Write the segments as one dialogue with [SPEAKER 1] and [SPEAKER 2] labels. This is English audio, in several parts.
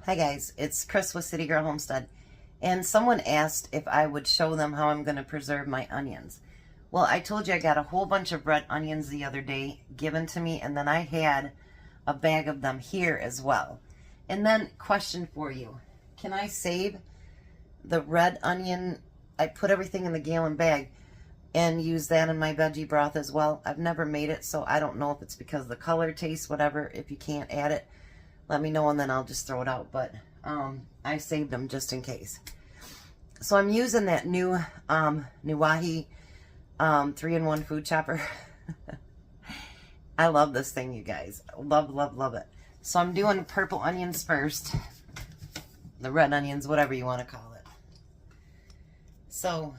[SPEAKER 1] Hi guys, it's Chris with City Girl Homestead, and someone asked if I would show them how I'm going to preserve my onions. Well, I told you I got a whole bunch of red onions the other day given to me, and then I had a bag of them here as well. And then, question for you, can I save the red onion? I put everything in the gallon bag and use that in my veggie broth as well. I've never made it, so I don't know if it's because the color, taste, whatever. If you can't add it, let me know and then I'll just throw it out. But I saved them just in case. So I'm using that new Nuahi 3-in-1 food chopper. I love this thing, you guys. Love, love, love it. So I'm doing purple onions first. The red onions, whatever you want to call it. So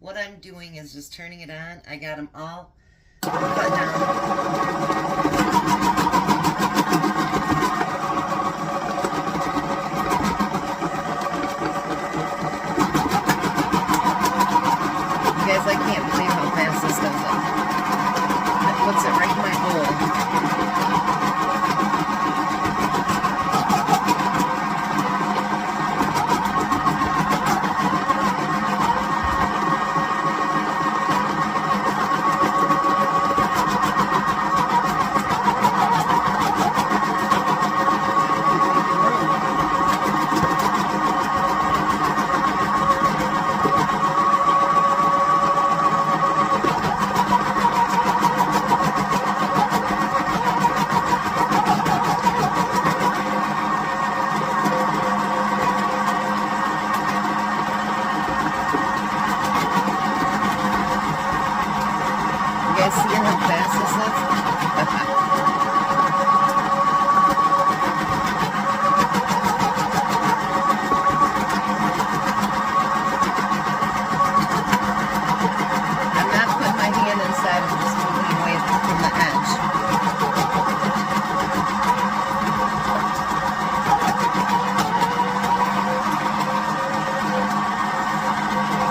[SPEAKER 1] what I'm doing is just turning it on. I got them all cut down. I can't believe how fast this does it. It puts it right in my bowl. See how fast this is? I'm not putting my hand inside, I'm just moving away from the edge.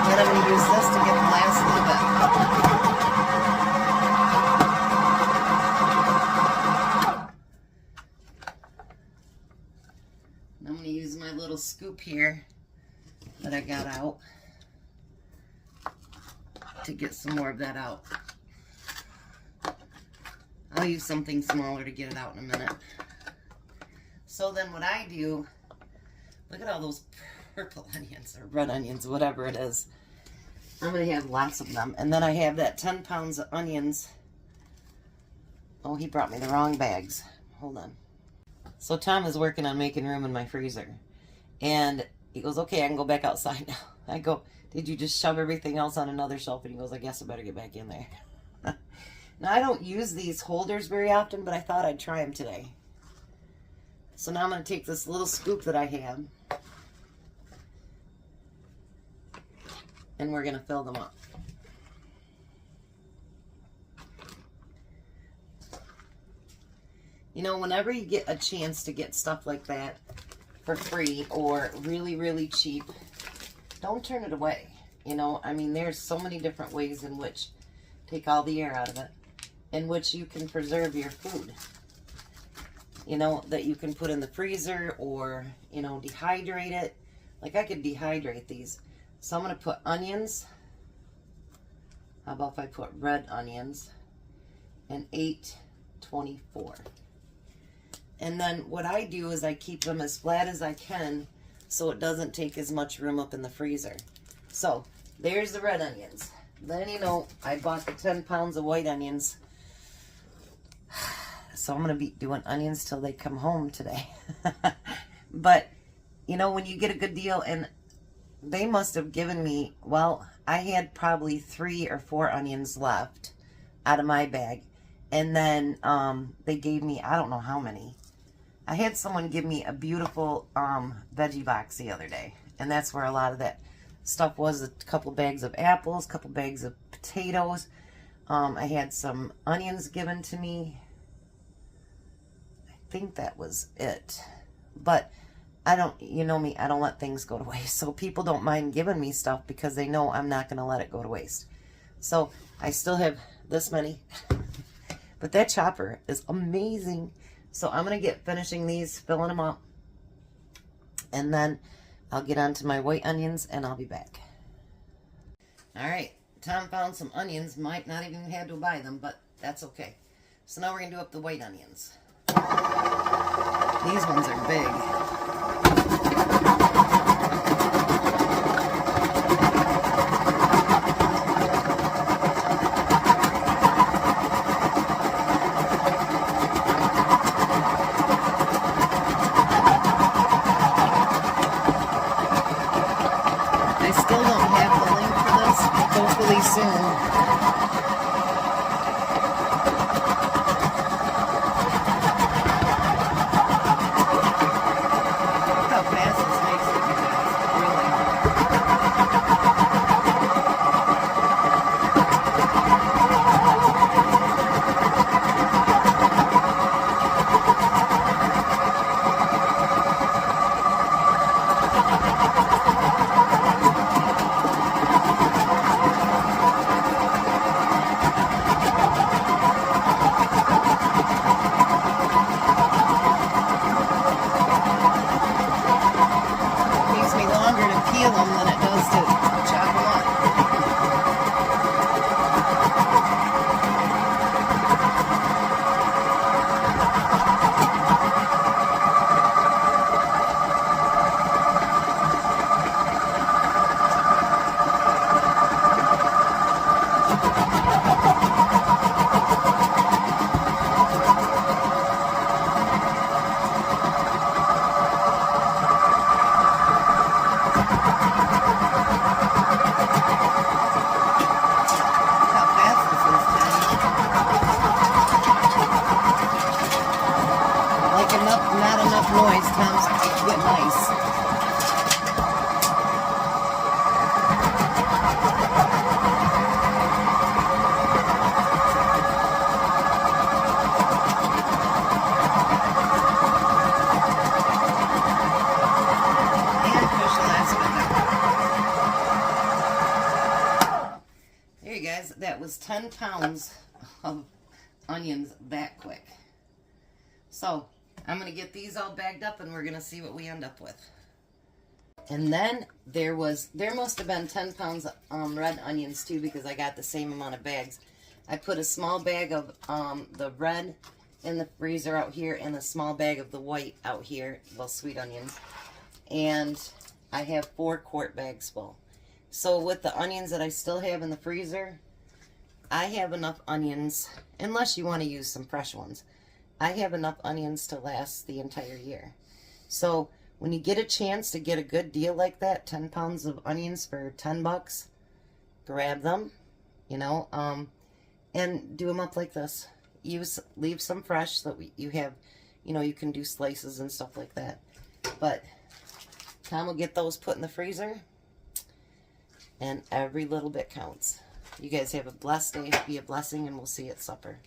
[SPEAKER 1] Then I'm going to use this to get the last little bit. I'm going to use my little scoop here that I got out to get some more of that out. I'll use something smaller to get it out in a minute. So then what I do, look at all those purple onions or red onions, whatever it is. I'm going to have lots of them. And then I have that 10 pounds of onions. Oh, he brought me the wrong bags. Hold on. So Tom is working on making room in my freezer. And he goes, okay, I can go back outside now. I go, did you just shove everything else on another shelf? And he goes, I guess I better get back in there. Now, I don't use these holders very often, but I thought I'd try them today. So now I'm going to take this little scoop that I have. And we're going to fill them up. You know, whenever you get a chance to get stuff like that for free or really, really cheap, don't turn it away. You know, I mean, there's so many different ways in which, take all the air out of it, in which you can preserve your food. You know, that you can put in the freezer or, you know, dehydrate it. Like I could dehydrate these. So I'm going to put onions. How about if I put red onions? And 824. And then what I do is I keep them as flat as I can so it doesn't take as much room up in the freezer. So there's the red onions. Then, you know, I bought the 10 pounds of white onions. So I'm going to be doing onions till they come home today. But, you know, when you get a good deal, and they must have given me, well, I had probably 3 or 4 onions left out of my bag. And then they gave me, I don't know how many. I had someone give me a beautiful veggie box the other day. And that's where a lot of that stuff was. A couple bags of apples, a couple bags of potatoes. I had some onions given to me. I think that was it. But I don't, you know me, I don't let things go to waste. So people don't mind giving me stuff because they know I'm not going to let it go to waste. So I still have this many. But that chopper is amazing. So I'm going to get finishing these, filling them up. And then I'll get onto my white onions and I'll be back. Alright, Tom found some onions. Might not even have to buy them, but that's okay. So now we're going to do up the white onions. These ones are big. That was 10 pounds of onions that quick. So I'm going to get these all bagged up and we're going to see what we end up with. And then there must have been 10 pounds of red onions too, because I got the same amount of bags. I put a small bag of the red in the freezer out here and a small bag of the white out here, well, sweet onions. And I have 4 quart bags full. So with the onions that I still have in the freezer, I have enough onions, unless you want to use some fresh ones, I have enough onions to last the entire year. So when you get a chance to get a good deal like that, 10 pounds of onions for 10 bucks, grab them, you know, and do them up like this. Leave some fresh so that you have, you know, you can do slices and stuff like that. But Tom will get those put in the freezer, and every little bit counts. You guys have a blessed day. Be a blessing, and we'll see you at supper.